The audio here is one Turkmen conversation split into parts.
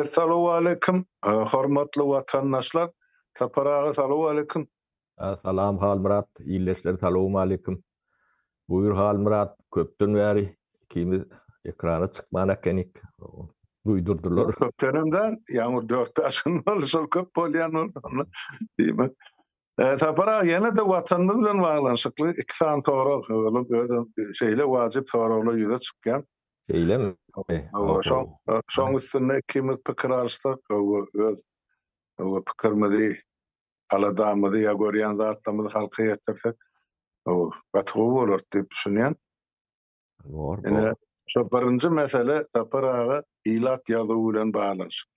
Assalamu alaykum. Hormatly watandaşlar. Taparaga salamu alaykum. Salam Halmurat, iyleşler salamu aleyküm. Buyur Halmurat, köpden bäri ikimiz ekrana çykmanak kenik. Duydurdular. Köptenemden yağmur 4 yaşında şol köp bolýan ordan. Diýmek. Taparaga ýene de watanymyz bilen baglanşykly 2 saat sonra özüm şeýle wajyp soraglary ýüze çykýan. Eýlemi? Şoň üstünde ikimiz pikir alşdyk. Öz pikirimizi aladamyzy ýa görýän zatlarymyzy halka ýetirsek, gatwy bolar diýip düşünýän. Ene şo birinji mesele taparaga ilat ýazyw bilen baglanşyk.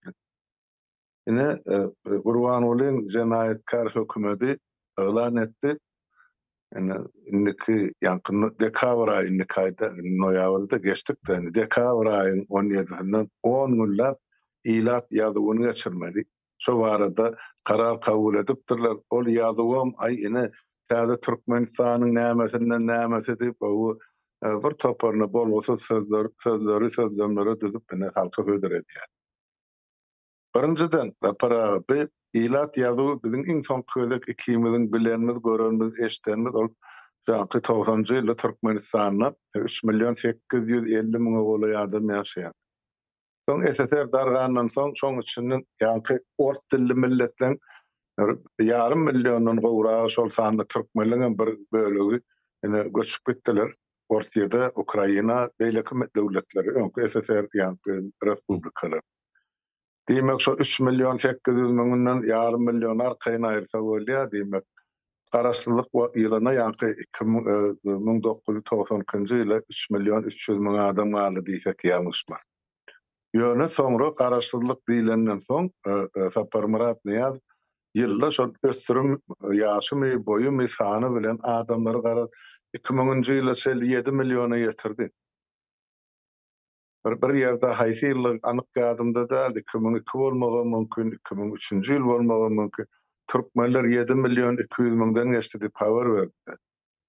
Ene Gurbanulyň jenaýetkar hökümeti elan etdi. Ene indiki ýakyn dekabr aýynyň aýda noýabrda geçdik de dekabr aýynyň 17-inden 10 günläp ilat ýazywyny geçirmeli. Şo barada karar kabul edipdirler. Ol ýazywam aý ene täze Türkmenistanyň nämesinden nämesi diýip bir toparny bolmasa sözleri düzüp ene halka hödüredi. Birinciden taparaga ilat ýazyw biziň iň soň köýdek ikimiziň bilenimiz, görenimiz, eşitenimiz ol janky 90-njy ýylda Türkmenistanda 3.850.000 oğul ýadam ýaşaýar. Soň SSR dargandan soň şoň içinden ýanky ort dilli milletleň ýarym millionyň gowragy şol sanda türkmenligiň bir bölegi ene göçüp gitdiler. Orsiýada, Ukraina, beýleki döwletleri, öňkü SSR ýanky respublikalar. Diýmek şo 3.800.000-den ýarym million arkaýyna aýyrsa bolýar diýmek. Garaşdyrlyk ýylyna ýanky 1992-nji ýyla 3.300.000 adam galy diýsek ýalňyş bar. Ýöne soňra garaşdyrlyk diýilenden soň Saparmurat Niýaz ýylda şol ösürüm ýaşy boýu sany bilen adamlary garap 2000-nji ýylda 7 milliona ýetirdi. Bir ýerde haýsy ýyllyk anyk ýadymda da 2002 bolmagy mümkin, 2003-nji ýyl bolmagy mümkin. Türkmenler 7 million 200 000-den geçdi diýip habar berdi.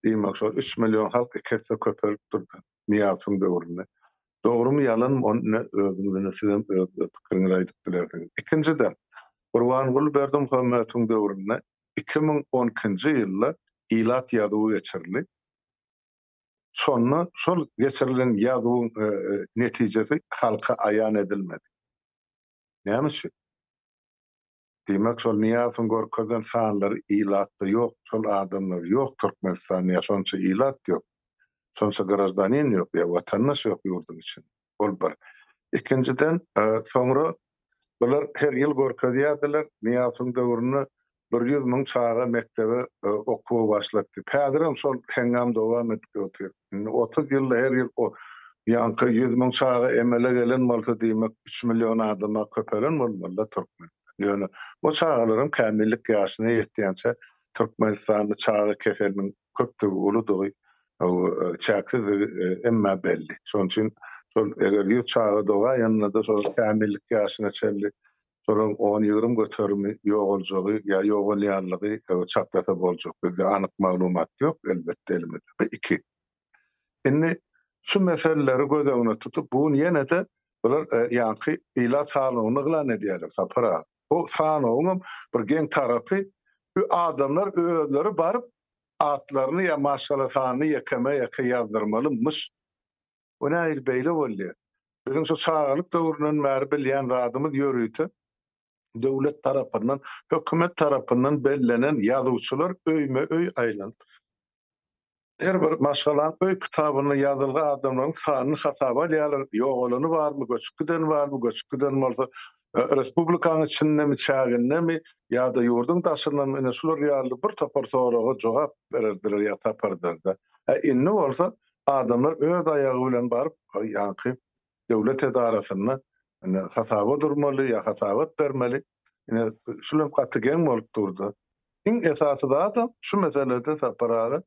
Diýmek şol 3 million halk ikisi köpelip durdy. Niýatyň döwründe. Dogrumy ýalynmy onu özüňizden sizem pikiriňizi aýdyp bilersiňiz. Ikinciden Gurbanuly Berdimuhammedowyň döwründe 2012-nji ýylda ilat ýazywy geçirildi. Sonra şol geçirilen ýazywyň netijesi halka aýan edilmedi. Näme üçin? Diýmek şol niýatyň görkezden sanlary ilatda ýok, şol adamlar ýok Türkmenistanda ýaşança ilat ýok. Şonça grajdanin ýok, ýa watandaş ýok ýurdun içinde. Ol bir. Ikinciden soňra bular her ýyl görkezýärdiler, niýatyň döwrüne 100.000 çaga mektebe okuw başlatdy. Häzirim şol hengam dowam etdi. 30 ýylda her ýyl o ýanky 100.000 çaga emele gelen bolsa diýmek 3 million adama köpelen bolmaly Türkmen. Ýöne bu çağlarym kämillik ýaşyna ýetýänçe Türkmenistanda çaga keseliniň köpdigi uludygy çaksız emma belli. Şoň üçin şol eger ýurt çaga doga ýanyna da şol kämillik ýaşyna çelli. Şoň 10-20 götermi ýok boljagy ýa ýok bolýanlygy çaplata boljak. Bizde anyk maglumat ýok elbetde elimizde. 2. Indi şu meseleleri göz öňüne tutup bu ýene de bular ýanky ilat sağlygyny glan edýärler sapara. O sanyň bir geň tarapy adamlar özleri barıp atlaryny ýa maşgalatyny ýekeme ýazdyrmalymış. O näil beýle bolýar. Bizim şu çağlyk döwründen bäri bilýän zadymyz ýörüýti. Döwlet tarapyndan, hökümet tarapyndan bellenen ýazgıçylar öýme-öý aýlanýar. Her bir maşgalan öý kitabyny ýazylgan adamlaryň sanyny hasaba alýarlar. Ýok olany barmy, göçüp giden barmy, göçüp giden bolsa respublikanyň içindemi, çägindemi ýa-da ýurdun daşyndan ene şular ýaly bir topar soraga jogap bererdiler ýa tapardylar. Inni bolsa adamlar öz aýagy bilen baryp ýanky döwlet edarasyna hasaba durmaly ýa hasabat bermeli. Ine şular gaty geň bolup durdy. Iň esasy da şu meselede saparaga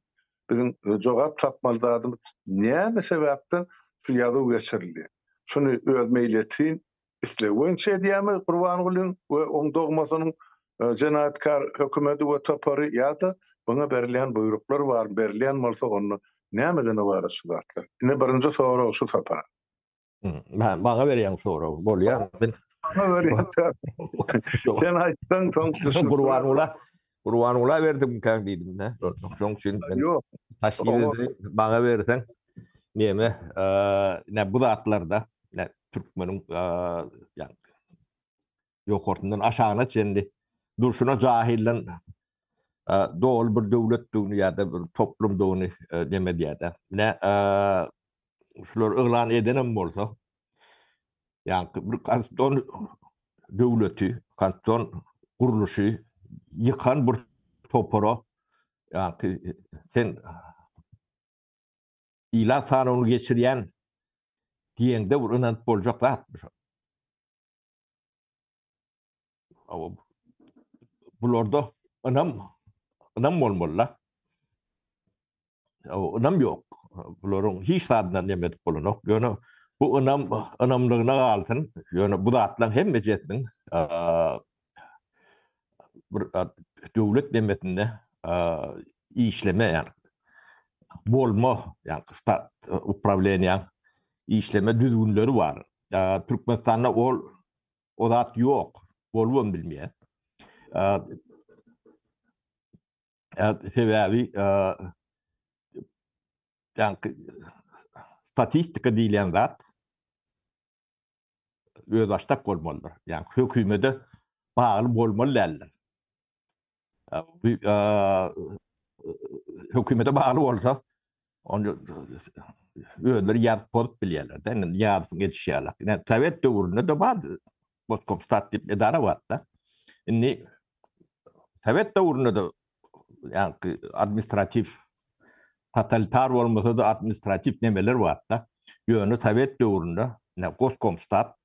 bizim jogap tapmaly zadymyz näme sebäpden şu ýazyw geçirildi. Şunu öz meýletin isleýänçe diýämi Gurbanulyň we oň dogmasynyň jenaýetkar hökümeti we topary ýa-da buna berilýän buyruklar bar, berilýän bolsa onu nämeden ibaret şu zatlar. Ine birinji sorag şu sapara. Baňa berýän sorag bolýar. Bana öğretti. Sen açsan son Kurban ula verdim kan dedim de. Şoň üçin ben yok. taşyp edip bana bersen neme ne bu zatlarda ne türkmenin yani ýokartyndan aşagyna çendi. Durşuna jahillen doğal bir döwlet dünýäde bir toplum döwni neme diýär. Ne şular ıglan edenem bolsa yani bir kanton döwleti, kanton guruluşy yıkan bir topara yani sen ila tanunu geçirýän diýende bir ynanyp boljak zatmyş. Bularda ynam bolmalylar. Ynam ýok. Bularyň hiç tadyna nemedip bolanok. Ýöne bu ynamlygyna galtyn. Ýöne bu zatlaryň hemme jetiniň bir döwlet demetinde işleme yani bolma yani stat upravleniýa işleme düzgünleri var. Türkmenistanda o zat ýok. Bolwam bilmeýär. Sebebi yani statistika diýilen zat öz başdak bolmalydyr. Yani hökümete bagly bolmalylar. Hökümete bagly bolsa onu öýleri ýazyp bolup bilýärler. Indi ýazyp geçişýärler. Yani Sovet döwründe de bar Boskopstat diýip edara barda. Indi Sovet döwründe de yani administratif totalitar bolmasa da administratif nemeler barda. Ýöne Sovet döwründe ne Boskopstat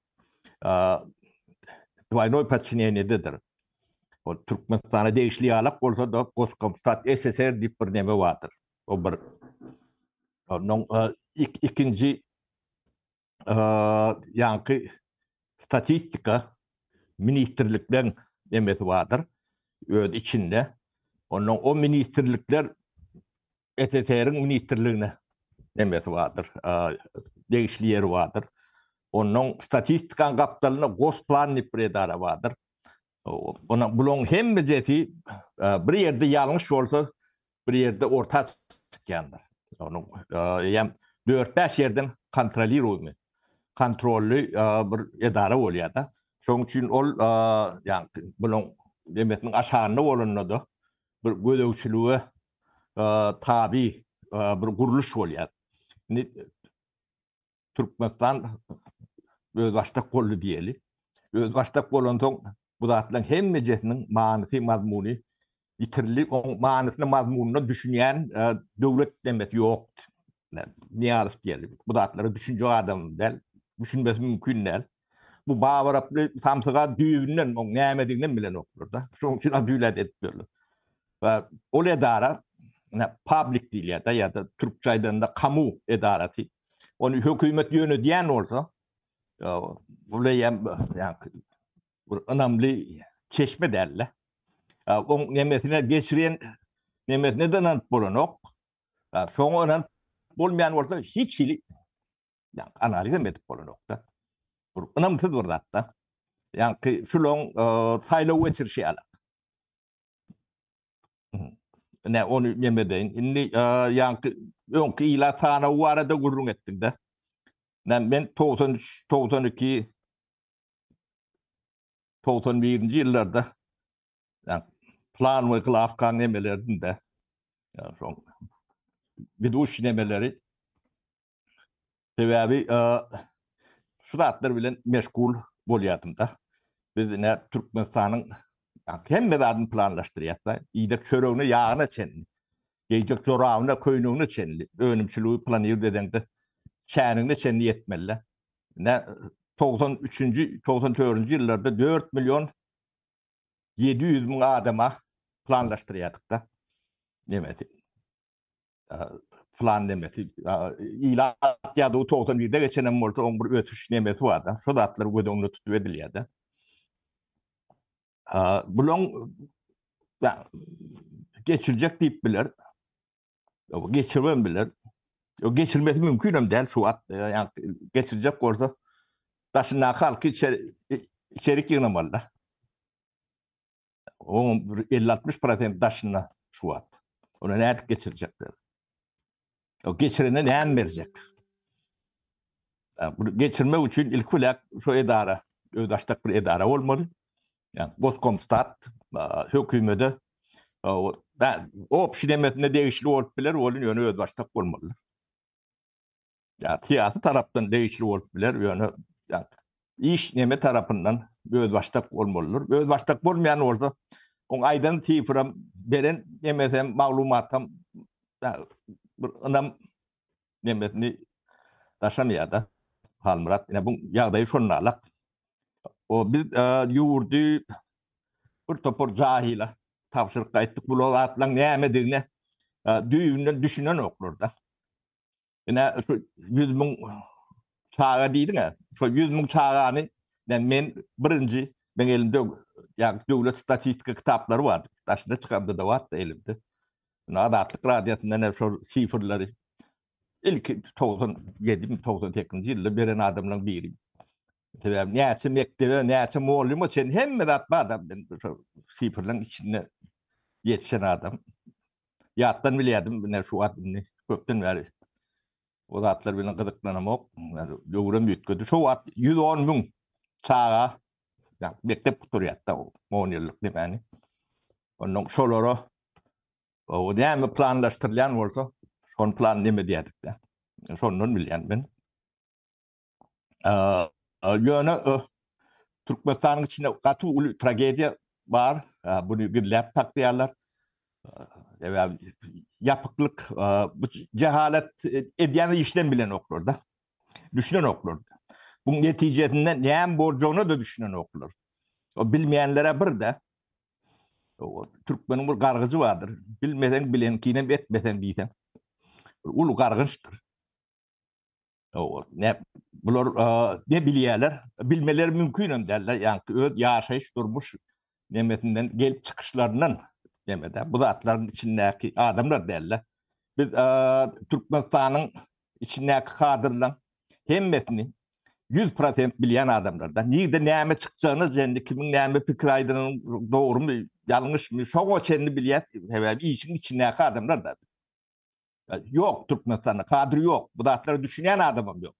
dwaynoy podчинениýededir. O Türkmenistana değişli alak bolsa da Boskopstat SSR diýip bir neme bardyr. O bir onun ikinci yani statistika ministrlikden nemesi vardır. Öz içinde. Onun o ministrlikler SSR'in ministrliğine nemesi vardır. Değişli yeri vardır. Onun statistikan kapitalyna Gosplan diýip bir edara vardır. Ona bulun hemme jeti bir ýerde ýalňyş bolsa bir ýerde orta çykýandyr. Onu ýam 4-5 ýerden kontrolliýär. Kontrolli bir edara bolýar-da. Şoň üçin ol ýani bulun demetiniň aşagyna bolanyna da bir gödöwçiligi tabi bir guruluş bolýar. Türkmenistan öz başdak boldy diýeli. Öz başdak bolan soň bu zatlaryň hemme jetiniň manysy mazmuny ýitirilip, o manysyny mazmununa düşünýän döwlet demet ýok. Niýazyp diýelim. Bu zatlary düşünjek adam däl, düşünmesi mümkin däl. Bu bawaraply samsyga düýünden, o nämediginden bilen okurda. Şoň üçin adüýlet edip berler. We ol edara public diýilýär da ýa-da türkçe aýdanda kamu edaraty. Onu hökümet ýönedýän bolsa, bu yani bir önemli çeşme däl. O nemesine geçiren nemesine de bolanok. Şoň onan bolmayan bolsa hiç hili yani analiz edip bolanok da. Bu önemli bir zat. Yani şuloň saýlaw geçirişýärler. Ne onu nemedeýin. Indi ýani öňki ila tana warada gurrun etdik de. Men 93, 92, 91-nji ýyllarda yani plan we gylafkan nemelerinde yani şoň biduş nemeleri sebebi şu zatlar bilen meşgul bolýardym da. Biz ne Türkmenistanyň hemme zadyny planlaşdyrýar da. Ýa-da çöregine ýagyna çenli. Geýjek joragyna köýnüňine çenli. Önümçiligi planýar edende çäniňde çenli ýetmeli. Ne 93-nji 94-nji ýyllarda 4 milyon 700 000 adama planlaşdyrýardyk da. Nemeti. Plan demeti. Ýyla ýa-da 91-de geçenen bolsa on bir ötüş nemeti bar da. Şo zatlar gödöňde tutup edilýär da. Bulun geçirecek diýip biler. Geçirmem biler. O geçirmesi mümkün hem däl şu yani geçirecek bolsa daşyna halky içerik yığınamalılar. O 50-60% daşına şu at. Ona ne geçirecekler? O geçirene ne verecek? Bunu geçirme için ilk olarak şu edara, ödaştak bir edara olmalı. Yani Goskomstat, hükümeti, o pişiremetinde değişiklik olup bilir, onun yönü ödaştak olmalı. Yani tiyatro taraftan değişiklik olup bilir, yönü yani iş neme tarafından ödaştak olmalıdır. Ödaştak olmayan olsa, on aydan tifram beren nemesem maglumatam bir anam nemetini taşamayada halmırat. Yani bu yağdayı şonuna alak. O biz yurdu bir topor cahila tavsırık kayıttık bu atlan ne emediğine düğünden düşünen okur da. Yani şu 100.000 çağa değildin ya. Şu 100.000 çağını yani ben birinci ben elimde yani devlet statistik kitapları vardı. Taşında çıkardı da vardı elimde. Adatlık radyatından hep şu şifirleri ilk 97-98 yılda beren adamların biri. Tabii neyse mektebe, neyse muallim için hem medat adam ben şifirlerin içine yetişen adam. Yattan biliyordum ne şu adını köpten beri. O zatlar bilen gıdıklanamok. Yani yoğuran büyütküdü. Şu at 110.000 çağa yani mektep kuturuyatta o 10 yıllık değil mi? Onun şoları o ne planlaştırılan olsa son plan ne mi diyedik de. Sonunu bilen ben. Yönü Türkmenistan'ın içinde katı ulu tragediya var. Bunu gırlap taklayanlar. Yapıklık, bu cehalet ediyen işten bilen okulur da. Düşünen okulur. Bunun neticesinde neyen borcunu da düşünen okulur. O bilmeyenlere bir de Türkmenin bir kargıcı vardır. Bilmeden bilen kinem etmeden diysen. Ulu kargıçtır. Ne bunlar ne biliyorlar? Bilmeleri mümkün derler. Yani yaşayış durmuş nemetinden gelip çıkışlarının demeden bu da atların içindeki adamlar derler. Biz Türkmenistan'ın içindeki kadırlan hemmetini 100% bilen adamlardan. Neyde neyme çıkacağını kendi kimin neyme fikir aydının doğru mu yanlış mı çok o kendi bilen işin içindeki adamlar da. Yok Türkmenistan'da kadri yok. Bu da atları düşünen adamım yok.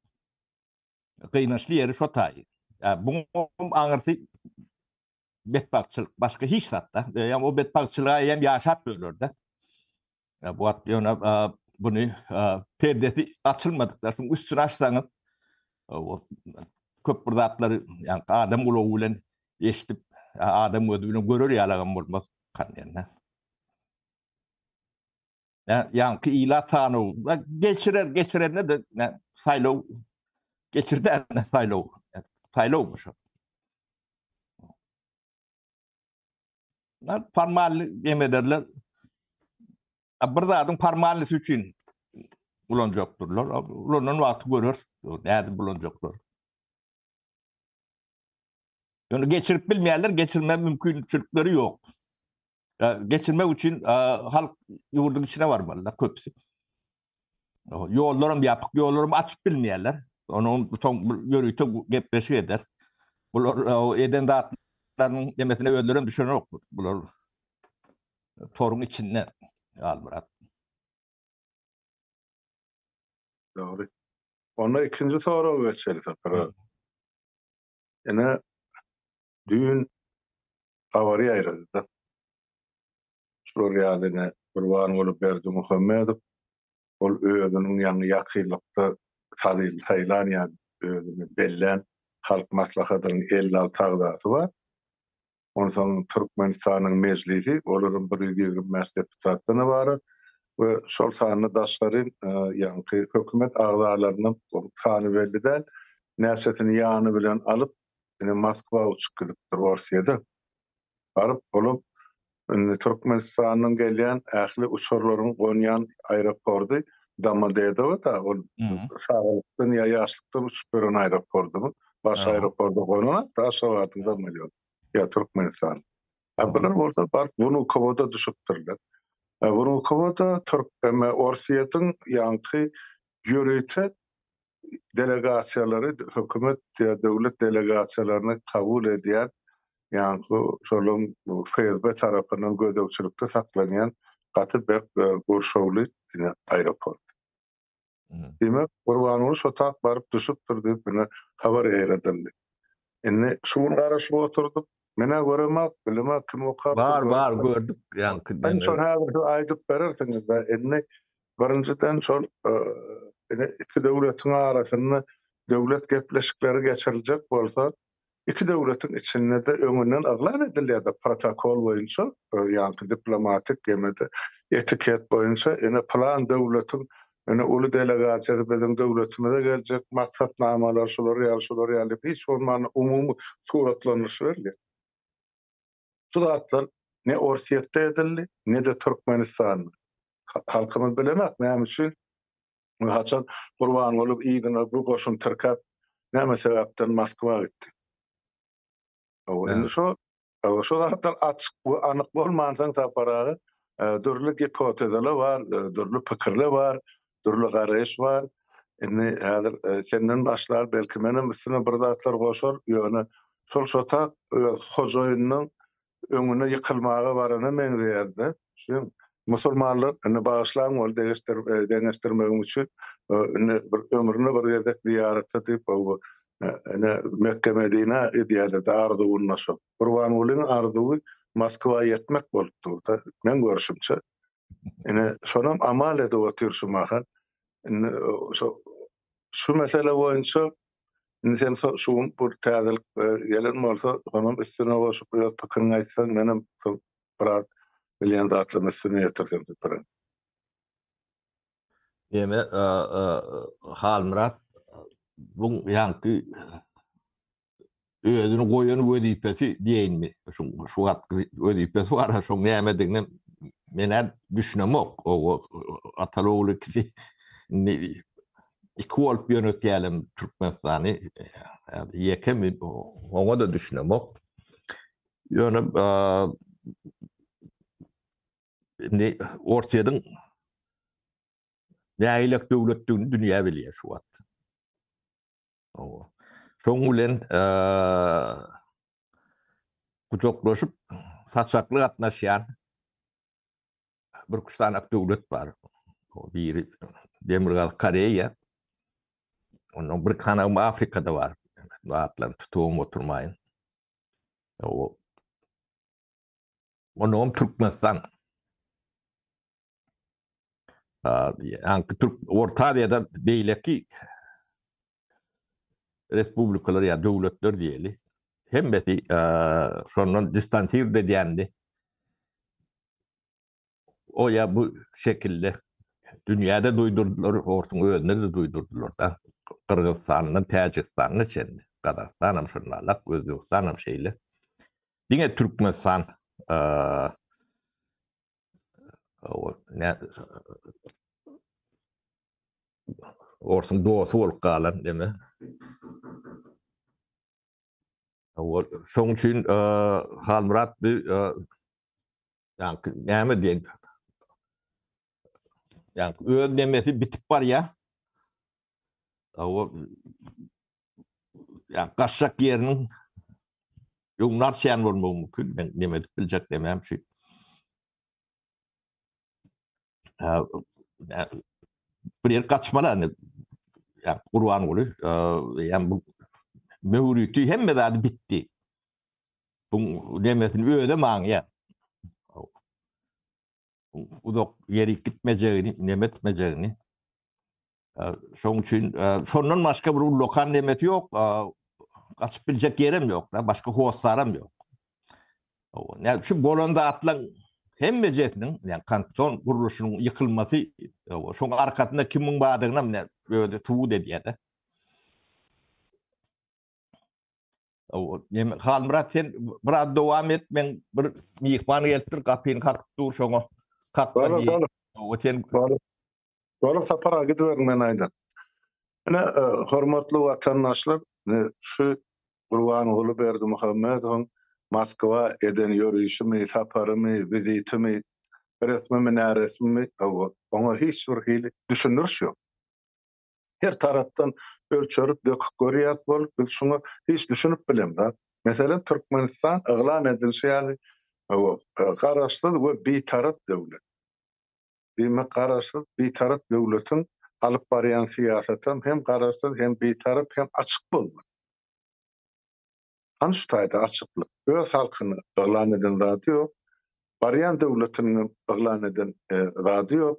Kıynaşlı yeri şu tayı. Yani bunu anırtı betbakçılık başka hiç hatta. Yani o betbakçılığa hem yaşat böyle de. Bu at bunu perdesi açılmadıklar. Çünkü üstüne açsanız köprüde atları yani adam uluğuyla eşitip adam ödüğünü görür yalağım olmaz. Yani ki ila tanı geçiren ne de saylo geçirdi ne saylo'muş. Formal yemederler. Burada adım formalisi için bulunacaklarlar. Ulanın vakti görür. Nerede bulunacaklar? Yani geçirip bilmeyenler geçirme mümkünlükleri yok. Geçirmek için halk yurdun içine varmalılar köpüsü. Yollarım yapık, yollarım açıp bilmeyenler. Onun son yürüyüşte gepleşi eder. Bunlar eden dağıtlarının yemesine ödülürüm düşünür yok. Bunlar torun içine almırat. Doğru. Ona ikinci soru geçelim. Yani düğün havari ayrıldı. Şuryaline kurban olup Berdi Muhammedov ol özünün yanı yakıylıkta sayılan yani özünü bellen halk maslahatının 56 ağdası var. Ondan sonra Türkmenistan'ın meclisi, onların 120 deputatını var ve şol sanı daşların yani hükümet ağlarlarının sanı belliden nesetini yanı bilen alıp Moskva uçuklıktır Orsiyada. Arıp olup Türkmenistan'ın gelen ähli uçurların Gonyan aeroportu Domodedovo da o şahlıktan ya yaşlıktan uçup gören aeroportu. Baş aeroportu konulan da aşağıda milyon. Ya Türkmenistan. Bunlar olsa bar bunu kovoda düşüptürler. Bunu kovoda Türk Orsiyatın yankı yürüyte delegasiyaları hökümet ya devlet delegasiyalaryny kabul edýän ýa-ni şolum FSB tarapyndan gödekçilikde saklanýan gaty bek gurşagly aeroport. Demek Gurbanoğlu şo tak baryp düşüpdir diýip bana habar eýledildi. Indi şuň garaşyp oturduk. Mene göremek, bilemek kim okar. Var gördük. Yani Ben şol häzir aýdyp berersiňiz da indi birinciden şol iki döwletiň arasynda döwlet gepleşikleri geçiriljek bolsa iki döwletiň içinde de öňünden aglan edilýär protokol boýunça ýa-ni diplomatik gemede etiket boýunça ene plan döwletiň ene uly delegasiýa biziň döwletimize geljek maksatnamalar şolar ýaly hiç bolmany umumy suratlanyşy berýär. Suratlar ne Orsiýetde edildi, ne de Türkmenistan. Halkymyz bilemek, näme üçin? Haçan Gurban bolup ýygyna bu goşun tyrkap, näme sebäpden Moskwa gitdi. Indi şo zatlar açyk, anyk bolmansaň taparagy dürli hipotezalar bar, dürli pikirler bar, dürli garaýş bar. Indi häzir senden başlar, belki menem üstüne bir zatlar goşar, ýöne şol tak hojaýynyň öňüne ýykylmagy barana meňzeýärdi. Şu musulmanlar ene bağışlan bol deňeşdirmek üçin bir ömrüne bir gezek ziyaret edip bu ene Mekke Medine edýärdi arzuwyn naşy. Gurban bolyň arzuwy Moskwa ýetmek bolupdy da men görüşimçe. Ene şonam amal edip oturşmahan. Ene şu mesele boýunça sen şuň bir täzelik gelen bolsa onam üstüne goşup ýa pikirini aýtsaň menem bir bilýän zatlaryň üstüne ýetirsem diýip. Eme Halmurat bu ýanky özüni goýan wezipesi diýenmi? Şu wezipesi bar, şoň näme diýen menen düşünemek. O atalogly kişi iki bolup ýönetýälim Türkmenistany ýekemi oňa da düşünemek. Ýöne indi ortaýadyň näilek döwletdigini dünýä bilýär şu wagt. Şoň bilen gujoklaşyp saçakly gatnaşýan bir kuştanak döwlet bar. O biri Demirgal Koreýa. Onun bir kanam Afrikada var. Atlan tutum oturmayın. Onun Türkmenistan. Türk Orta Asya'da beýleki respublikalar ya döwletler diýeli. Hemmeti şondan distansir edýändi. O ya bu şekilde dünýäde duýdurdylar, ortaň özüne de duýdurdylar da. Kırgızstan'ın, Tacikistan'ın içinde. Kazakistan'ım şunlarla, Özbekistan'ım şeyle. Yine Türkmenistan orsun doğusu olup kalan değil mi? Şoň üçin Halmurat bir yani näme diýen? Yani öňlemesi bitip bar ya. O yani gaşak yerinin yumlar şen bolmagy mümkin. Ben näme biljek demem şu. Bir yer kaçmalar yani Gurban boly yani bu Mevlütü hemme zady bitdi. Bu nämetini öde maňya. Udok yeri gitmejegini, nemetmejegini. Şoň üçin şondan başga bir lokal nemeti ýok. Gaçyp biljek yerim ýok da, başga howsaram ýok. Yani şu bolanda atlan hemme jetiniň, yani kanton guruluşynyň ýykylmasy, şoň arkasynda kimiň bardygyna mene öde tuğ edýär. Halmurat sen biraz dowam et, men bir mihman geltir, kapyny kakıp dur şoňa. Kakpa diýip. O sen Doğru sapara gidiyorum men aýdan. Ene hormatly watandaşlar, şu Gurbanoğlu Berdimuhammedowyň Moskwa eden ýörüşimi, saparymy, vizitimi, resmi, näresmi, oňa hiç bir hili düşündürüş ýok. her tarapdan ölçörüp döküp görýär bolup biz şunu hiç düşünüp bilemda. Mesela Türkmenistan ıglan edilşi ýaly garaşsyz we betarap döwlet. Demek garaşsyz betarap döwletiň alyp barýan siýasaty hem garaşsyz hem betarap hem açyk bolmaly. Hanş taýda açyklyk öz halkyny ıglan eden zat ýok. Barýan döwletini ıglan eden zat ýok.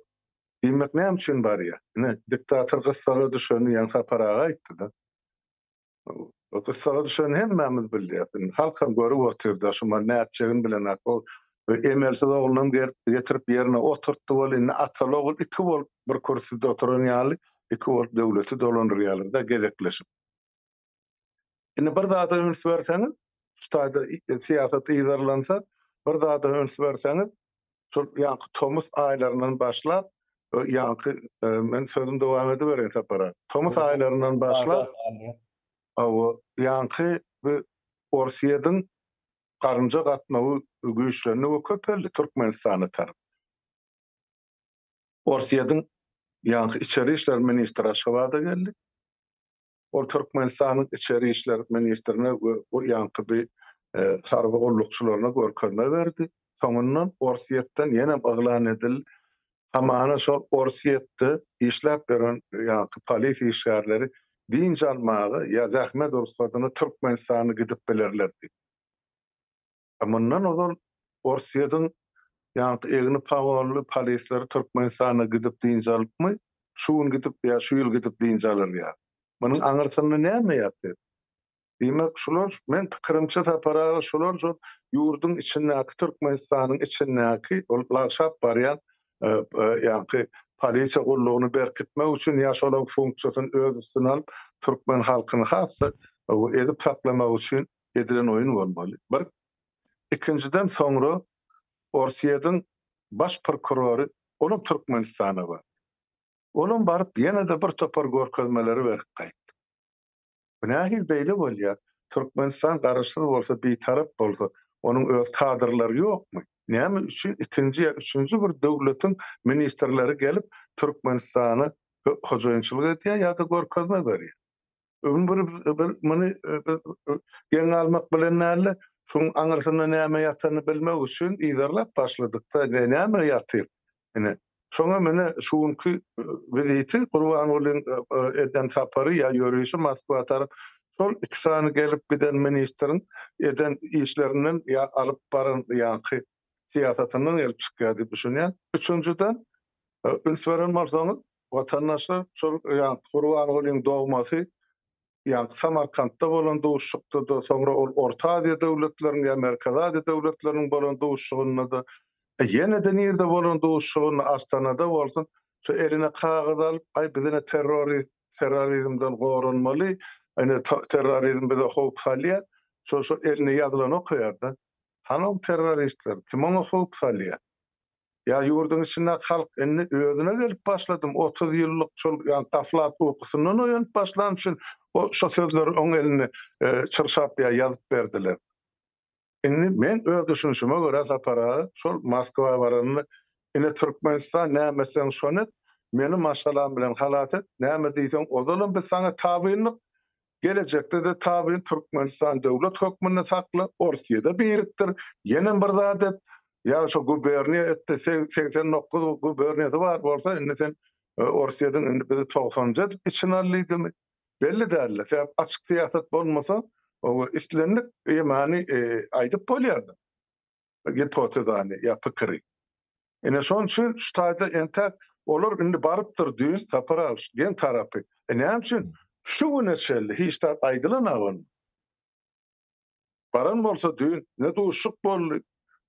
Demek näme üçin barýar? Ne diktator gyssaga düşeni ýa-ni saparaga aýtdy-da. O kıssaga düşen hemmemiz bilýär. Halkam görüp oturdy, şuma näçegin bilen akol emelsiz oglunam getirip ýerine oturtdy bol, indi atal ogul iki bol bir kursida oturan ýaly, iki bol döwleti dolandyrýarlar-da gezekleşip. Indi bir zata öňs berseňiz, şutaýda siýasat ýyzarlansa, bir zata öňs berseňiz, şol ýanky Tomus aýlaryndan başlap, ýanky men sözüm dowam edeberýän separa. Tomus aýlaryndan başlap awa ýanky bir Orsiýadyň garynja gatnawy güýçlerini we köpeldi Türkmenistana tarap. Orsiýadyň ýanky içeri işler ministri Aşgabat'a geldi. O Türkmenistanyň içeri işler ministrine o ýanky bir harby gollukçylaryna görkezme berdi. Soňundan Orsiýetden ýene yglan edil. Hamana şol Orsiýetde işläp beren ýanky polis işgärleri dinç almagy ýa zähmet ursatyny Türkmenistany gidip bilerlerdi. Amandan ozal Orsiýadyň ýanky egni pawrly polisleri Türkmenistana gidip dinç alypmy? Şuň gidip ýa şu ýyl gidip dinç alyrlar. Munyň aňyrsyny näme ýapdy? Demek şular men pikirimçe tapara şular şol ýurduň içindäki Türkmenistanyň içindäki ol şap barýan ýanky polisiýa gollugyny berkitmek üçin ýaşalan funksiýasyny öz üstüne alyp türkmen halkyny hassa edip saklamak üçin edilen oýun bolmaly. Bir ikinciden soňra Orsiýadyň baş prokurory onuň Türkmenistana bar. Onuň baryp ýene-de bir topar görkezmeleri berip gaýtdy. Nähil beýle bolýar? Türkmenistan garaşsyz bolsa, betarap bolsa, onuň öz kadrlary ýokmy? Näme üçin ikinji ýa üçünji bir döwletiň ministrleri gelip Türkmenistany hojaýynçylyk edýär ýa-da görkezme berýär. Öňün bir muny geň almak bilen näle şoň aňyrsyna näme ýatany bilmek üçin ýyzarlap başladyk-da näme ýatyr. Ine şoňa mene şuňky viziti Gurbanoğluň eden sapary ýa ýörüşi Moskwa tarap şol iki sany gelip giden ministriň eden işlerinden ýa alyp baran ýanky siýasatynyň gelip çykýar diýip düşünýär. Üçüncüden ünsveren bolsaňyz watandaşlar şol ýa Gurbanoğluň dogmasy ýa Samarkandda bolan dowuşykda da soňra ol Orta Aziýa döwletleriniň ýa Merkez Aziýa döwletleriniň bolan dowuşygyna da ýene-de nirde bolan dowuşygyny Astanada bolsun, şu eline kagaz alyp, ay bizine terrorizmden gorunmaly, ene terrorizm bize howp salýar, şu eline ýazylan okuyar-da. Hanam terroristler, kim ona howp salýar? Ya ýurduň içinde halk enne özüne gelip başladym. 30 ýyllyk şol ýa gaflat ukusyndan oýanyp başlan üçin o şo sözler oň eline çyrşap ýa ýazyp berdiler. Indi men öz düşünüşime görä sapara şol Moskwa barany ine Türkmenistan nämesen şonet meni maşalam bilen halat et. Näme diýsen ozalan biz sana tabynyk gelecekde de taby Türkmenistan döwlet hökmüne sakly Orsiýada birikdir. Ýene bir zat et ýa şo guberniýa etdi 89 guberniýasy bar bolsa indi sen Orsiýadyň indi bizi 90 içine alýdymy? Belli däl. Sebäp açyk siýasat bolmasa o islendik ýa-ni aýdyp bolýardy. Hipotezany ýa pikiri. Ene şoň üçin şu taýda entek olar indi barypdyr diýip tapara gen tarapy. Näme üçin? Şu güneşelli hiç de aýdylan awan. Baran bolsa düýün ne duşuk boldy.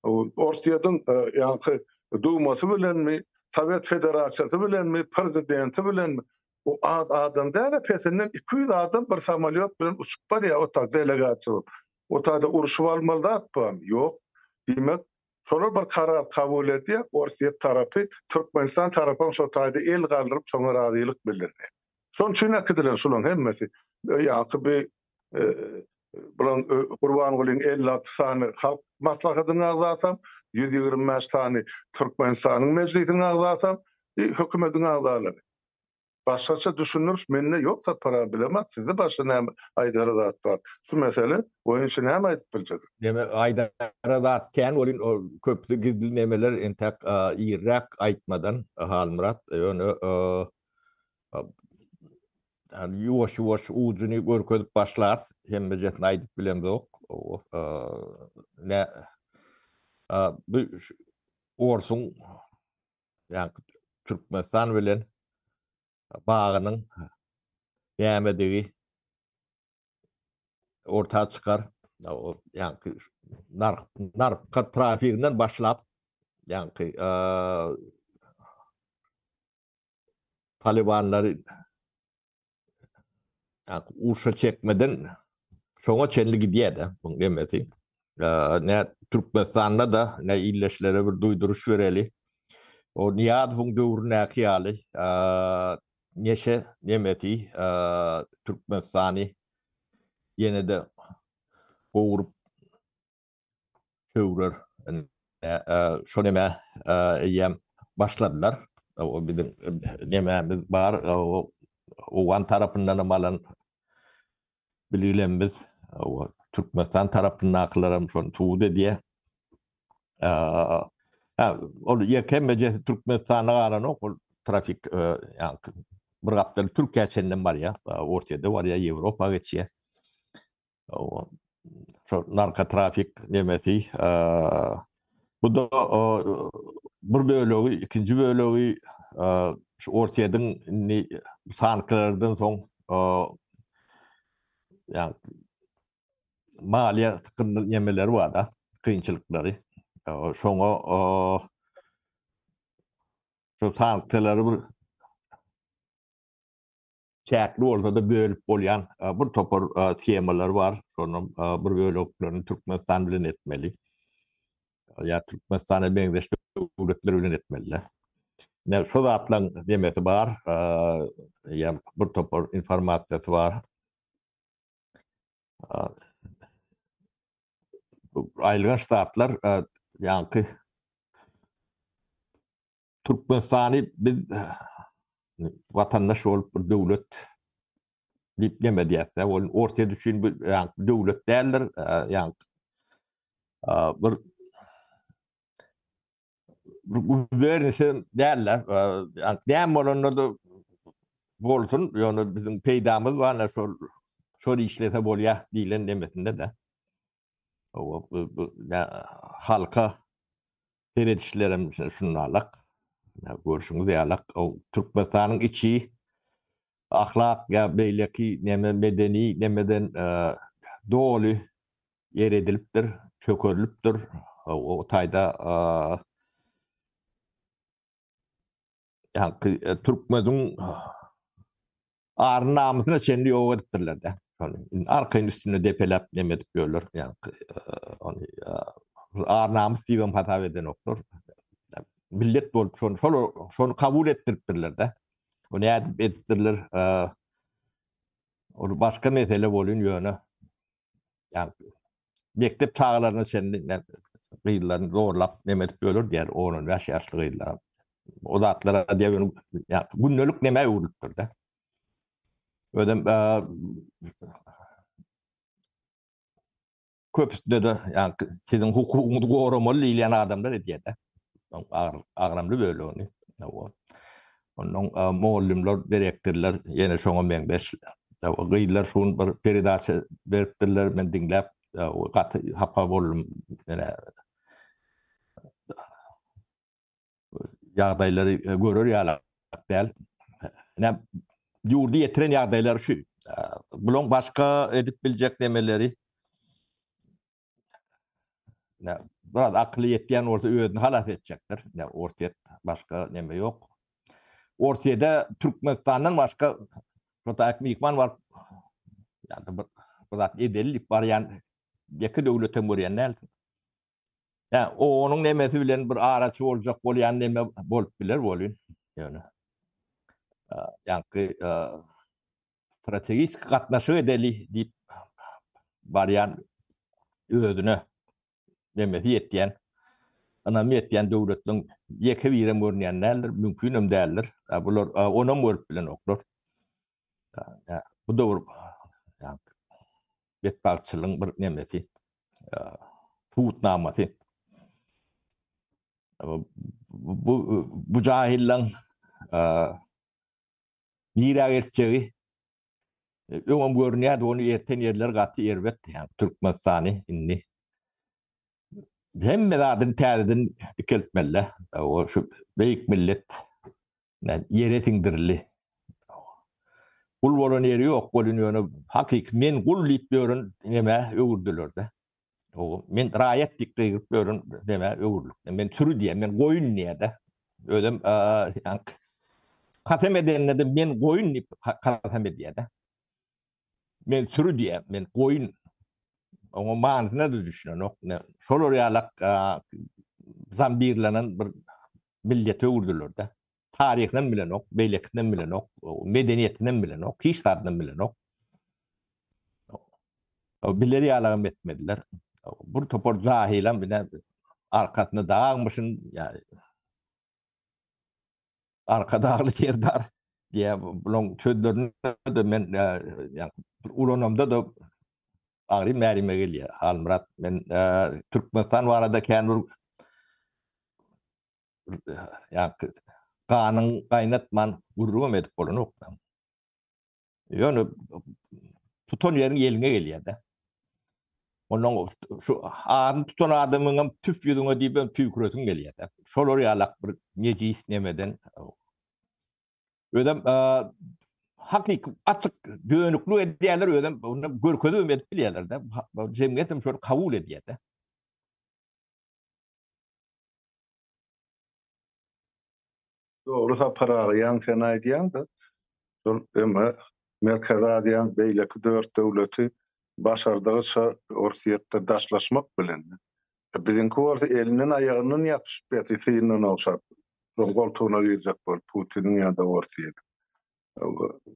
Orsiýadyň ýanky dumasy bilenmi, Sowet Federasiýasy bilenmi, prezidenti bilenmi? O adam däle pesinden 200 adam bir samolyot bilen uçup barýar o ta delegasiýa. O taýda uruşup almalylar mı? Ýok. Demek şolar bir karar kabul edýär. Orsiýa tarapy Türkmenistan tarapy şo taýda el galdyryp şoňa razylyk bildirdi. Şoň üçin äkidiler şolaň hemmesi. Ýa-ki bir bulan Gurbanoğluň 56 sany halk maslahatyny agzasam, 125 sany Türkmenistanyň meclisini agzasam, hökümetiň agzalary. başgaça düşünür, menne yoksa problem, sizi başına näme aýdara zat bar. Şu mesele oyun için näme aýdyp biljek? Deme aýdara zatken bolin o köpli gizli nemeler entek ýerrak aýtmadan Halmurat ýöne yani ýuwaş ujuny görkezip başlar. Hemme jetini aýdyp bilemzok. Ne bu Orsun yani Türkmenistan bilen bagynyň ýamedigi orta çykar. Yani narka trafiginden başlap yani Talibanları yani urşa çekmeden şoňa çelli gidýärdi. Bu demeti. Ne Türkmenistan'da da ne illeşlere bir duyduruş vereli. O Niyazowyň döwrüne ýaly neşe demeti Türkmenistany ýene-de gowurup çöwrer. Şoneme eýem başladylar. O bizim nememiz bar. Owan tarapyndan malan bilelenmiz. O Türkmenistan tarapyndan aklaram şonu tuğdu diye. Ol ýekemmeje Türkmenistana galan o trafik yani bir gapdaly Türkiýe çenden bar ya. Ortada var ya Ýewropa geçýär. O şu narka trafik nemesi bu da bir bölegi, ikinci bölegi şu ortaýadyň sankylardan soň yani maliýe sıkıntı nemeleri var da, kynçylyklary. Şoňa şu sankyları bir çäkli bolsa da bölüp bolýan bir topar skemalar var. Şonu bir böleklerini Türkmenistan bilen etmeli. Ya Türkmenistan'a benzeş döwletler bilen etmeliler. Ne şu zatlaň demesi bar. Ya bir topar informasiýasy var. Aýlygan ştatlar ýanky Türkmenistany biz vatandaş bolup bir döwlet diýip demediýärse, ol ortaýa düşen bir döwlet däldir. Bir gubernesen däller. Näme bolanda da bolsun, ýöne bizim peýdamyz bar, şol işlete bolýar diýilen demesinde de. O halka teredişlerim şunlarlak. Görüşüňiz ýalak. O Türkmenistanyň içi ahlak ya beýleki neme medeni nemeden doly yer edilipdir, çökerilipdir. O taýda yani Türkmeniň arnamysyna çenli ýok edipdirler de. Arkaň üstüne depelap nemedip ýörler. Yani arnamys diýen hata eden oklar. Millet bolup şonu kabul etdiripdirler de. O näde etdirler? O başka mesele bolýan ýöne. Yani mektep çağlarına çenli gıylaryny zorlap nemedip ýörler diýer 10 ýaşly gıylar. O zatlara diýen yani günnelik neme urulypdyr da. Ödem köpüsinde de yani sizin hukukuňyzy goramaly diýen adamlar edýär de. Agramly bölegi. Onuň muallimler, direktorlar ýene şoňa meňdeş. Gıylar şunu bir peredasy beripdirler, men diňläp gaty hapa boldum. Ýagdaýlary görür ýalak däl. Ýurdy ýetiren ýagdaýlar şu. Bulan başka edip biljek nemeleri. Biraz akly ýetýän bolsa özüni halas etjekdir. Ortaýa başka neme ýok. Ortaýada Türkmenistandan başka Rotak Mikman var. Yani bu zat edelik bar yani ýeki döwlete görýän näl. Yani onuň nemesi bilen bir araçy boljak bolýan neme bolup biler bolýan. Yani strategik gatnaşyk edeli diýip barýan özüne nemesi ýetýän Anam etýän döwletiniň ýeke birem görnýänler mümkünem däldir. Bular onam görüp bilen oklar. Bu dowr betbarçylygyň bir nemesi. Tutnamasy. Bu jahilliň nira gerçegi öňem görnýär, onu ýeten ýerler gaty erbet, Türkmenistany inni. Hemme zadyň täzeden dikeltmelle. O şu beýik millet ýere tiňdirli. Gul bolan ýeri ýok, bolunýany hakik men gul diýip görün näme öwürdiler-de. O men raýat diýip görün näme öwürlik. Men türü diýen, men goýun diýende. Ödem katem edende men goýun diýip katem edýärde. Men türü diýen, men goýun. Oňa manysyna da düşünýän. Şol ýalak zambirlenen bir millet öwürdiler-de. Tarihinden bilen ok, beýlekden bilen ok, medeniýetinden bilen ok, hiçlardan bilen ok. Bileri ýalagym etmediler. Bu topor jahilan bilen arkasyna dağmışyn, ýa arka dağly ýerdar diýe bulan sözlerini de men ulanamda da agry märime gelýär. Halmurat, men Türkmenistan barada kän kanın kaynatman gurrum edip bolany okdan. Ýöne tutan ýeriň eline gelýär-de. Onuň şu adyny tutan adamyň tüp ýüzüňe diýip tüýküretiň gelýär-de. Şol ýalak bir nejis nemeden. Ödem hakik açyk dönükli edýärler, ödem onu görkezip edip bilýärler-de. Jemgiýetim şol kabul edýär-de. Doğru saparayan sen aýdýan da, şol Merkez Aziýan beýleki 4 döwleti başardygyça orsiýetde daşlaşmak bilen. Biziňki orta elinin aýagynyň ýapyşyp ýatysynyň oşap, goltugyna girjek bol Putiniň ýa-da orsiýet.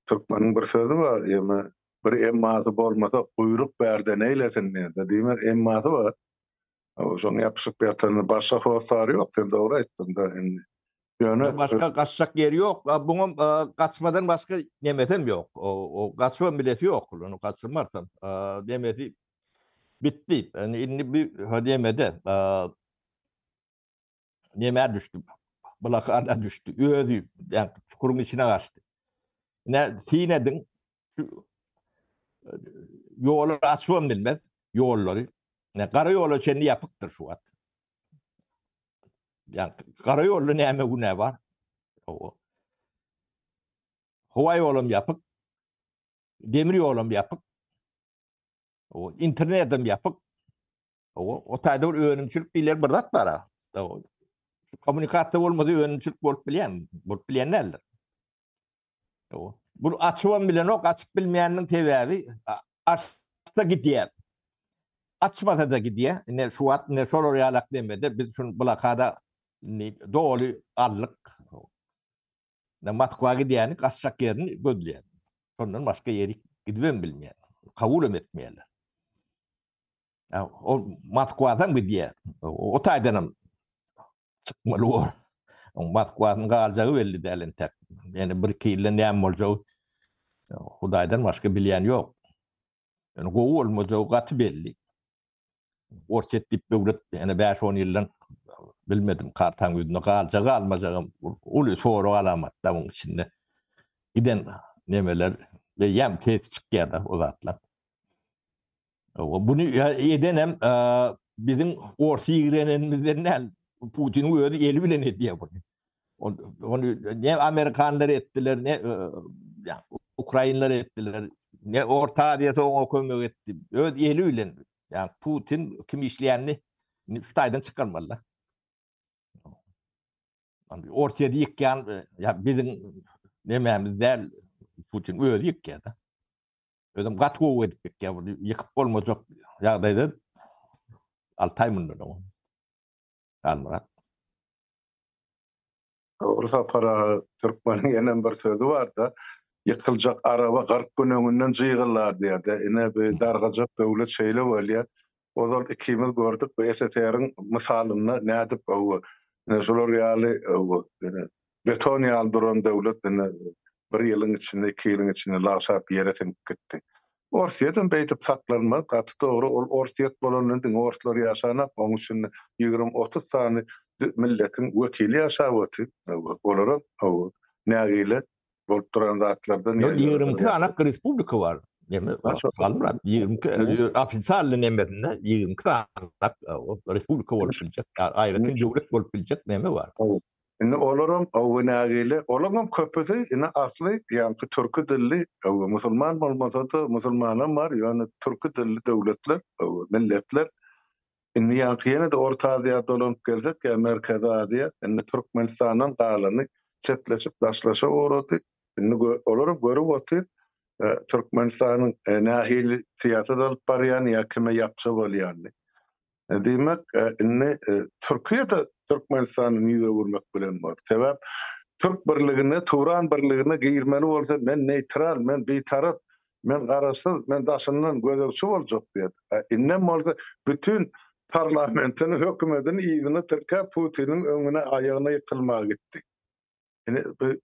Türkmeniň bir sözi bar, bir emmasy bolmasa guýruk bärden eýlesin diýär. Diýmek emmasy bar. Şoň ýapyşyp ýatanyny başga howsary ýok, sen dogry aýtdyn da indi. Başka kaçacak yeri yok. Bunun kaçmadan başka nimetim yok. O kaçma bileti yok. Onu kaçırmarsam nimeti bitti. Yani inni bir hadiyemede nime düştü. Blokada düştü. Ödü. Yani çukurun içine kaçtı. Ne sinedin yolu açmam bilmez. Yolları. Ne karayolu kendi yapıktır şu an. Yani karayolu näme güne var? Hava yolum yapık, demir yolum yapık, internetim yapık. O taýda bir öňümçilik diýler bir zat bar. Kommunikasiýa bolmady öňümçilik bolup bilýänler. Bu açmam bilen ok, açyp bilmeýäniň sebäbi açsa gidýär. Açmasa da gidýär. Ne şu wagt ne şol ýalak demede biz şunu blokada doly allyk. Ne Moskwa gidýäni gaçjak ýerini gözleýär. Ondan başga ýeri gidibem bilmeýär. Kabul etmeýärler. O Moskwadan gidýär. O taýdanam çykmaly bol. O Moskwadan galjagy belli däl tek. Yani bir kille näme boljak Hudaýdan başga bilýän ýok. Yani gowy bolmajak gaty belli. Orçet dip döwlet yani 5-10 ýyldan bilmedim kartan güdüne galjagy almajagym uly soru alamatda bunun içinde giden nemeler ve ýem tes çykýar o zatlar. Bunu edenem biziň orsi ýigrenenimizden Putin öýde eli bilen edýär bunu. Onu ne Amerikanlar etdiler, ne Ukrainlar etdiler, ne Orta Aziýa oňa kömek etdi. Öýde eli bilen. Yani Putin kim işleýänni şu taýdan çykarmalylar. Ortaya ýykýan ya biziň nemämiz däl Putin öýde ýykýar da. Ödem gatgow edip ýykýar, ýykyp bolmajak ýagdaýda altaýmyndan o. Almurat. Orsa para Türkmeniň ýene bir sözi bar da, ýykyljak araba 40 gün öňünden jygylar diýär. Ine bir dargajak döwlet şeýle bolýar. O zaman ikimiz gördük bu SSR'ın misalyny nädip o şolar ýaly beton ýaldyran döwlet bir ýylyň içinde 2 ýylyň içinde laşap ýere temip gitdi. Orsiýetem beýtip saklanmak, gaty dogry ol orsiýet bolanyň orslary ýaşanak, onuň üçin 20-30 sany milletin wekili ýaşawaty. Olarak nägile bolup duran zatlardan Yo 20 anak respublika var. Demi kalmırat 20 ofisyal nemesinde 20 anak respublika bolup biljek. Aýratyn döwlet bolup biljek neme var. Indi olaram nägile olaram köpüsi ine asly ýa-ni türkü dilli musulman bolmasa-da musulmanam var ýa-ni türkü dilli döwletler milletler indi ýa-ni de Orta Aziýada olup gelsek ýa Merkez Aziýa indi Türkmenistanyň galany çetleşip daşlaşa uğrady. Indi olaram görüp otyr Türkmenistanyň nähili siýasat alyp barýan ýa kime ýapsa bolýan. Demek inni Türkiýede Türkmenistanyň ýüze vurmak bilen bar. Sebäp Türk birligine, Turan birligine giýirmeli bolsa men neutral, men beýtarap, men garaşsyz, men daşyndan gözegçi boljak diýdi. Innem bolsa bütün parlamentini, hökümetini ýygyny Türkiýe Putiniň öňüne aýagyna ýykylmagy gitdi.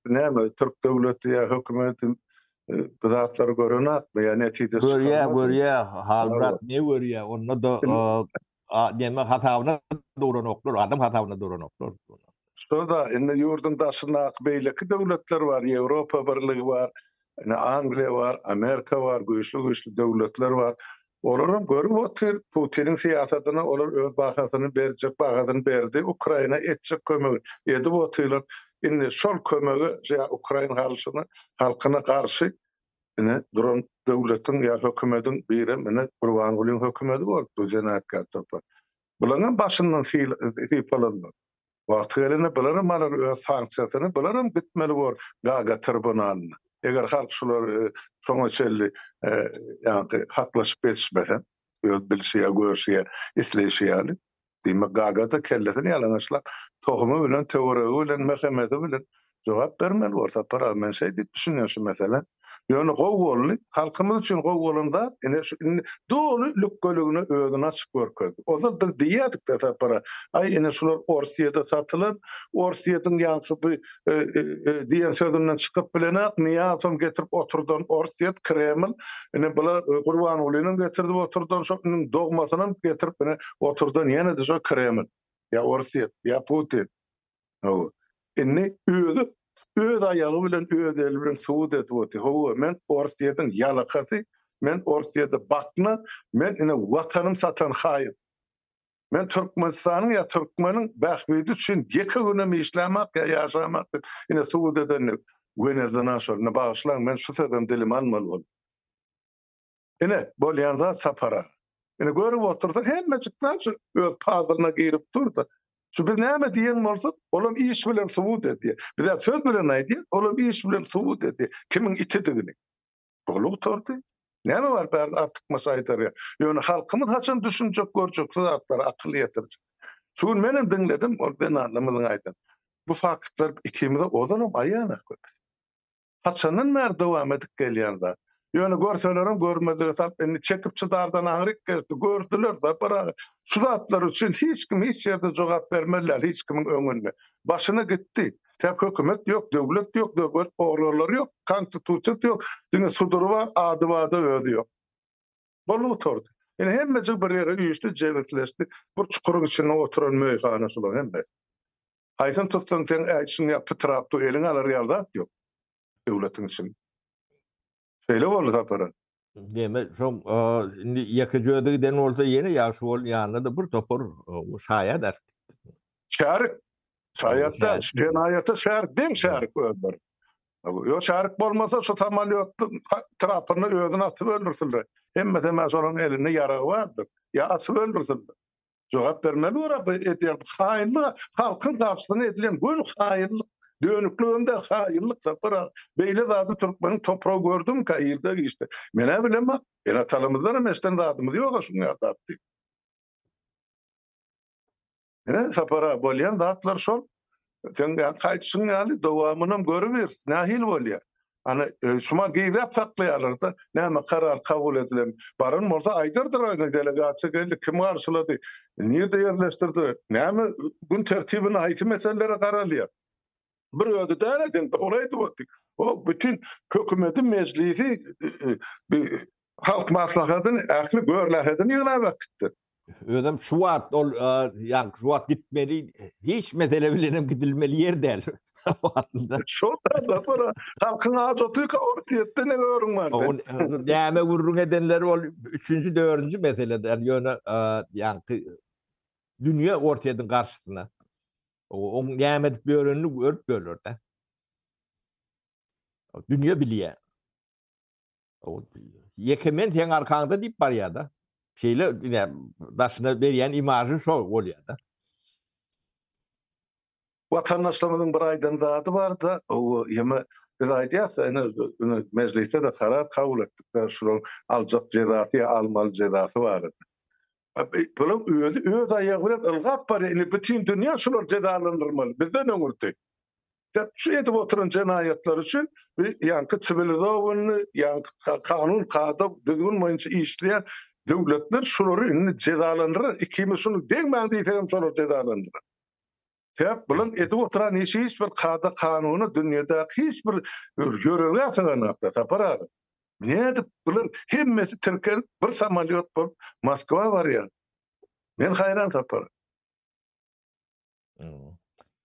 Näme Türk döwleti ýa hökümeti bu zatlary görenok ýa netije Görýä, halbrat ne görýä? Onda da deme hatawyna doranoklar, adam hatawyna doranoklar. Şurada indi ýurdun daşynak beýleki döwletler var, Ýewropa birligi var, Angliýa var, Amerika var, güýçli döwletler var. Olaram görüp otyr Putiniň siýasatyna olar öz bahasyny berjek, bahasyny berdi. Ukraina etjek kömegi edip otyrlar. Indi şol kömegi Ukraina halkyna garşy duran döwletiň ýa hökümetiň biri Gurban Gulyň hökümeti bolup bu jenayetkä topar. Bularň başyndan sypalandy. Wagty gelene bularym alar öz sanksiýasyny bularym bitmeli bor Gaga tribunalyna. Eger halk şular soňa çelli ýa-ni haklaşyp geçmese, öz bilşiýe, görşiýe, isleýşiýäli. Diýmek Gagada kellesini ýalanaşlap, tohumy bilen, teoriýa bilen, mähemeti bilen jogap bermeli bolsa, para men şey diýip düşünýär şu mesele. Ýöne gowgolly, halkymyz üçin gowgolunda dolu lükgölügini özüne açyp görkezdi. Ozal biz diýýärdik da para. Ay ene şular Orsiýada satylan, Orsiýadyň ýanşypy diýen sözünden çykyp bilenak, Niýazym getirip oturdan Orsiýat Kreml, ene bular Gurban Gulynyň getirip oturdan şonuň dogmasyny getirip oturdan ýene de şo Kreml. Ya Orsiýat, ya Putin. Enne öz ayağı bilen öz eli bilen suud etdi. Men Orsiýadyň ýalakasy, men Orsiýada bakna, men ine watanym satan haýyr. Men Türkmenistanyň ýa Türkmeniň bähbidi üçin ýeke günem işlämek ýa ýaşamak ine suud eden Gwenezden aşaryna bagyşlan men şu sözüm dilim almaly bol. Ine bolýan zat sapara. Ine görüp otursa hemmejikler şu öz pazyryna girip durdy. Şu biz näme diýen bolsak, olam iş bilen subut etdi. Bize söz bilen aýdy, olam iş bilen subut etdi. Kimiň itidigini. Bolup tordy. Näme bar bäri artyk masaýdary. Ýöne halkymyz haçan düşünjek, görjek zatlar akyl ýetirjek. Şu menen diňledim, ol ben anlamadyň aýdym. Bu faktlar ikimize ozanam aýanak köpüs. Haçandan mer dowam edip gelýärler. Ýöne görselerim görmedi sap indi çekip çıdardan aňryk geçdi. Gördüler da para şu zatlar üçin hiç kim hiç ýerde jogap bermediler, hiç kimiň öňünde. Başyna gitdi. Tek hökümet ýok, döwlet ýok, döwlet organlary ýok, konstitusiýa ýok, diňe sudur bar, ady bada öýdi ýok. Bolup oturdy. Ene hemmesi bir ýere üýüşdi, jebetleşdi. Bu çukuryň içinde oturan meýhanasylar hemme. Aýsyn tutsaň sen aýşyň ýapy trapdy, eliň alar ýalda ýok. Döwletiň için. Şeýle boldy tapara. Deme şoň indi ýakajydy den bolsa ýene ýaşy bol ýanyna da bir topar şaýa der. Şärik. Şaýatda jenaýata şärik deň şärik öldür. Yo şärik bolmasa şu tamalyotdyň trapyny özüne atyp öldürsinler. Hemme şonuň elinde ýaragy bardyr. Ya atyp öldürsinler. Jogap bermeli ora etýär haýynlyk, halkyň garşysyna edilen gün haýynlyk. Dönüklüğünde hayırlık sapara beyle zaten Türkmenin toprağı gördüm ki ayırda işte. Mene bilem bak. Atalımızdan meşten zatımız yok şunu yaptı. Mene sapara bolyan zatlar şol. Sen kayıtsın yani devamını görüversin. Nahil bolya. Ana şuma giýip saklaýarlar-da, näme karar kabul edilen. Barın bolsa aýdyrdyr aýna delegasiýa geldi, kim garşylady, nerede ýerleşdirdi, näme gün tertibini aýty meselelere garalýar. Bir öýde däretin doraýdy boldy. O bütün hökümetin meclisi halk maslahatyny ähli görlähedini ýygnap gitdi. Ödem şu wagt ol ýa şu wagt gitmeli, hiç mesele bilenem gidilmeli yer däl. Wagtynda. Şol da bara halkyň ajaty ortaýetde ne görünmeli. O näme gurrun edenler ol 3-nji 4-nji meseleden ýöne ýa dünýä ortaýetin garşysyna. O näme dip börenini görüp bölürde. Dünýä bilýär. O yekemen teň arkaňda diýip barýar da. Şeyle daşına berýän imajy şo bolýar da. Vatandaşlarımızın bir aýdan zady bar da, o ýeme biz aýdýas, mecliste de karar kabul etdikler, şuň aljak jezasy, almaly jezasy bar edi. Bular öz aýagy bilen ylgap bar, bütün dünýä şular jezalandyrmaly. Bizden öňürdi. Şu edip oturan cinayetler için yankı sivilizowany, yankı kanun kada düzgün boýunça işleyen döwletler şolary cezalandyrar. Ikimiz şunu deňmän diýsem şolary cezalandyrar. Sebäp bulan edip oturan hiç bir kada kanuny dünýäde hiç bir ýöreği açyganakda taparagy. Näde bular hemmesi Türkiýe bir samolyot bolup Moskwa barýar. Men haýran tapar.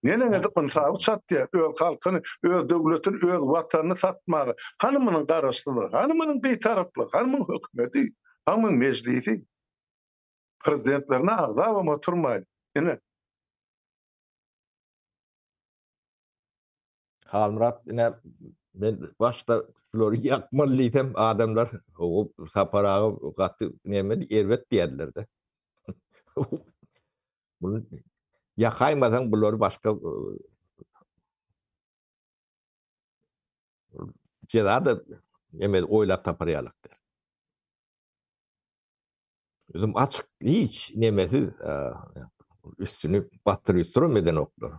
Nene edip insaf satdy, öz halkyny, öz döwletini, öz watanyny satmagy. Hanymynyň garaşlygy, hanymynyň beýtaraplygy, hanymyň hökümeti, hanymyň meclisi prezidentlerine agza we oturmaýdy. Ene Halmurat ben başta şolary ýakmaly diýsem adamlar o saparagy gaty näme erwet diýerler-de. Bunu ýakaýmasaň bular başga jeda da näme oýlap taparýarlar. Özüm açyk hiç nemesi üstünü batırıp durmadan oklar.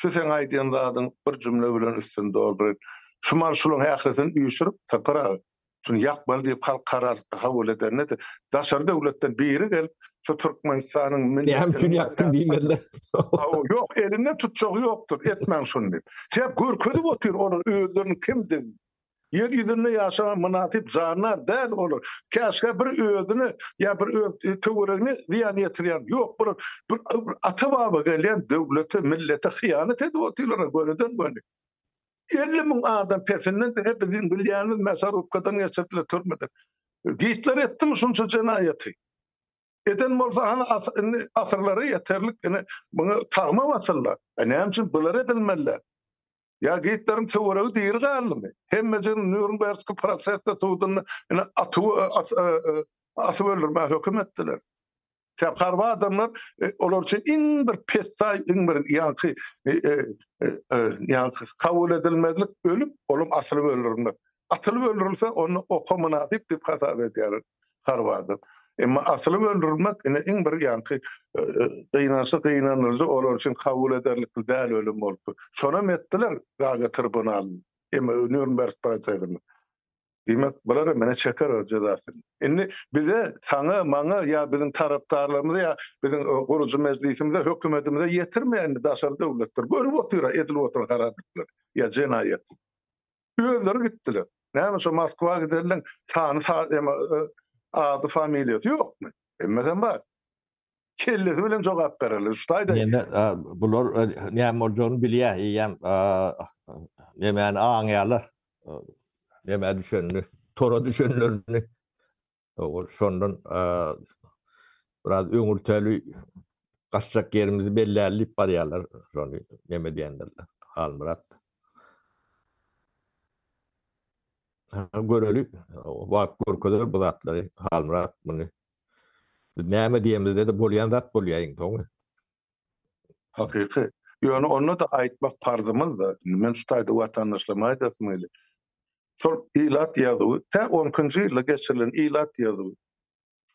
Şu sen aýdýan zadyň bir jümle bilen üstünde dolduryp, şu marşulun häkiretini üýşürip tapara. Şunu ýakmaly diýip halk karar kabul edende de daşary döwletden biri gelip şu Türkmenistanyň milletini ýaktym diýmediler. Yok elinde tutjak yoktur. Etmän şunu diýip. Sebäp görkezip otur onun özlerini kimdir? Yer ýüzünde ýaşagan münasip zanlar däl olur. Käşke bir özüni ýa bir öz töweregini ziýan ýetirýän ýok, bir ata-baba gelýän döwlete, millete hyýanet edip oturlar göreden göni. 50.000 adam pesinden hep bizim bilýänimiz Mesarupkadan geçirdiler türmeden. Giýitler etdimi şunça jenaýaty? Eden bolsa hana asyrlary ýeterlik, bunu tagma basyrlar. Näme üçin bular edilmeliler? Ya giýitlerin töweregi diýir galmy? Hemmejen Nürnbergski prosesde tuğdun asyp öldürme höküm etdiler. Teqarba adamlar olar üçin iň bir pesay, iň bir ýa-ni kabul edilmezlik ölüp, olum asylyp öldürmek. Atylyp öldürilse onu oka münasip diýip hasap edýär Harvard. Emma asylyp öldürmek iň bir ýa-ni gynanyrjy olar üçin kabul ederlik däl ölüm bolupdy. Şonam etdiler Gaga tribunal. Emma Nürnberg prosesinde. Demek bular mene çeker o cezasyny. Indi bize saňa maňa ýa biziň tarapdarlarymyza ýa biziň gurucu meclisimize, hökümetimize ýetirmeýän daşary döwletler görüp oturar, edilip oturan kararlar ýa jenaýat. Öýleri gitdiler. Näme şu Moskwa giderler, sany ady familiýasy ýokmy? Emmesen bar. Kellesi bilen jogap bererler. Şuýda. Ýene bular näme boljagyny bilýär, ýa näme aňýarlar. Näme düşünni, tora düşünlerini. O şondan biraz öňürteli gaçjak yerimizi bellälip barýarlar. Şonu näme diýenlerler. Halmurat. Görelik, wagt görkezler bu zatlary Halmurat bunu. Näme diýemizde de bolýan zat bolýaýyn toňy. Hakyky. Ýöne onu da aýtmak parzymyz da. Men şuýda watandaşlarma aýdasmyly. Sol ilat ýazyby, ta 10-njy ýylda geçirilen ilat ýazyby.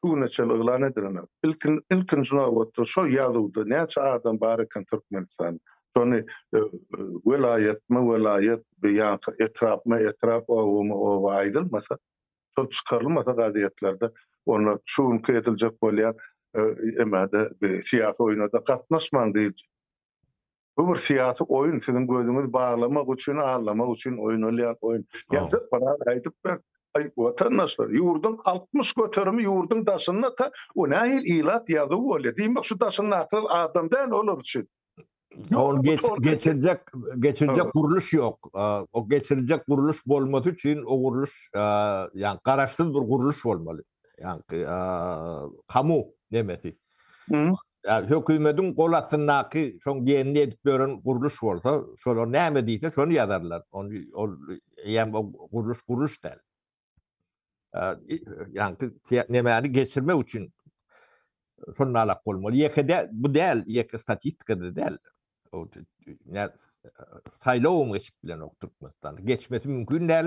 şu neçe ıglan edilen. İlkin nowatda şo ýazyda näçe adam bar eken Türkmenistan. Şonu welayet ýa-da etrap o aýdylmasa, şol çykarylmasa gaziyetlerde onu şuňky ediljek bolýan emade bir siyasi oýnada gatnaşman diýil. Bu bir siyasi oyun, sizin gözünüz bağlamak için, ağırlamak için oynalayan oyun. Ya da bana aytıp ben, ay vatandaşlar, yurdun 60 götürümü yurdun daşına ta, o nahil ilat yazı öyle. Diyeyim bak şu daşının akıl adamdan olur için. On geçirecek Evet. kuruluş yok. O geçirecek kuruluş bolmadığı için o kuruluş yani garaşsız bir kuruluş olmalı. Yani kamu demesi. Hı. Yani hükümetin kol altındaki şon yeni edip gören kuruluş olsa, şonu näme diýse şonu yazarlar. Onu yani o kuruluş der. Yani nämäni geçirme için şonunla alak bolmaly. Ýekide bu değil, ýeke statistikada değil. O ne saýlaw geçip bilen okturtmasdan geçmesi mümkün değil.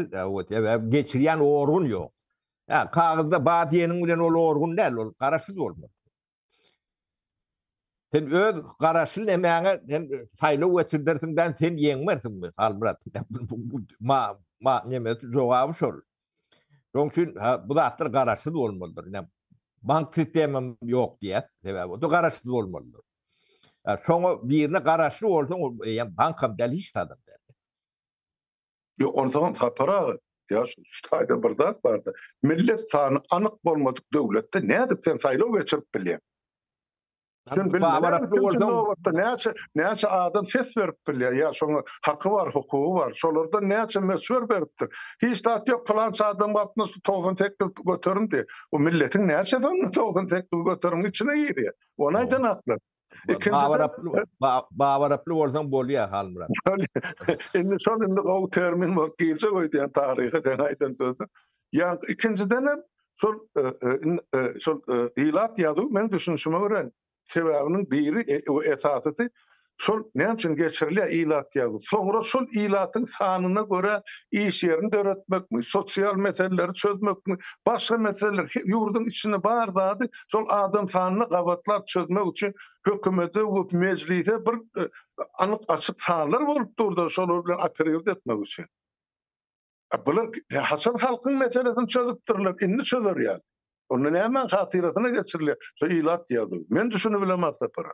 Geçirýän orgun ýok. Ya kagızda badiyenin bilen ol orgun değil, ol garaşsız bolmaly. Sen öz garaşyl nämäňe sen saýlaw geçirdirsiňden sen ýeňmersiňmi? Almurat. Ma näme jogaby şol. Şoň üçin bu zatlar garaşsız bolmalydyr. Bank sistemim yok diýär. Sebäbi o garaşsız bolmalydyr. Şoňa birine garaşly bolsaň ýa bankam däl hiç tadım der. Yo, o zaman sapara, ya şu taýda bir zat bardy. Millet sany anyk bolmadyk döwletde nädip sen saýlaw geçirip bilýän? Sen Babaraply bolsaň näçe adam ses berip bilýär, ya şoňa haky bar, hukugy bar. Şolarda näçe mesur beripdir. Hiç tat ýok, falan adam batny toğun tekil götürümdi. O milletin näçe adam toğun tekil götürüm içine girýär. Ona aýdan atlar. Babaraply bolsaň bolýar Halmurat. Indi şol o termin var giýse goýdýan taryhy den aýdan sözü. Ya ikinciden hem şol ilat ýazyw men düşünşime görä sebäbiniň biri o esasy şol näme üçin geçirilýär ilat ýazyw. Soňra şol ilatyň sanyna görä iş ýerini döretmekmi, sosial meseleleri çözmekmi, başga meseleler ýurdun içine bar zady şol adam sanyny gabatlap çözmek üçin hökümete we meclise bir anyk açyk sanlar bolup durdy şol bilen operat etmek üçin. Bular hasan halkyň meselesini çözüpdirler, indi çözer ýa. Onu näme hatyratyna geçirilýär? Şo ilat ýazyw. Men düşünüp bilemem sapara.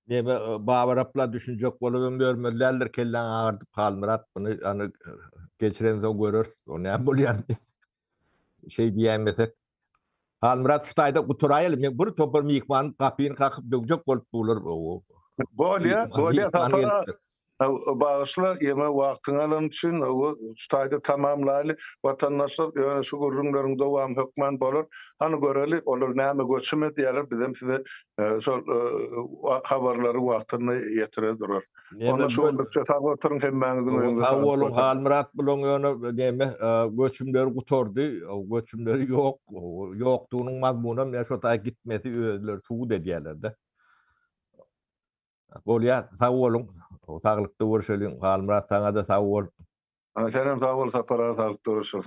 Näme babarapla düşünjek bolup görmediler kellen ağırdyp Halmurat bunu any geçiren soň görür. O näme bolýar? Şey diýämesek. Halmurat şu taýda guturaýaly. Men bir topar mykman kapyny kakyp dökjek bolup bular. Bolýa sapara. Bağışla yeme wagtyň alan üçin o taýda tamamlaýly watandaşlar ýöne şu gurrunlaryň dowam hökman bolar. Hany göreli olar näme göçme diýerler bizem size şol habarlary wagtyny ýetiredir. Ona şu sagortyň hemmäňiziň öňünde. Awwalyň Halmurat bilen ýöne näme göçümler gutordy. O göçümleri ýok. Ýokdugynyň mazmuny men şo taý gitmesi özleri suwud edýärler-de. Bolýar, sag bolun. Saglykda görüşelim. Halmurat saňa da sag bol. Senem sag bol sapara, sag görüşürüz.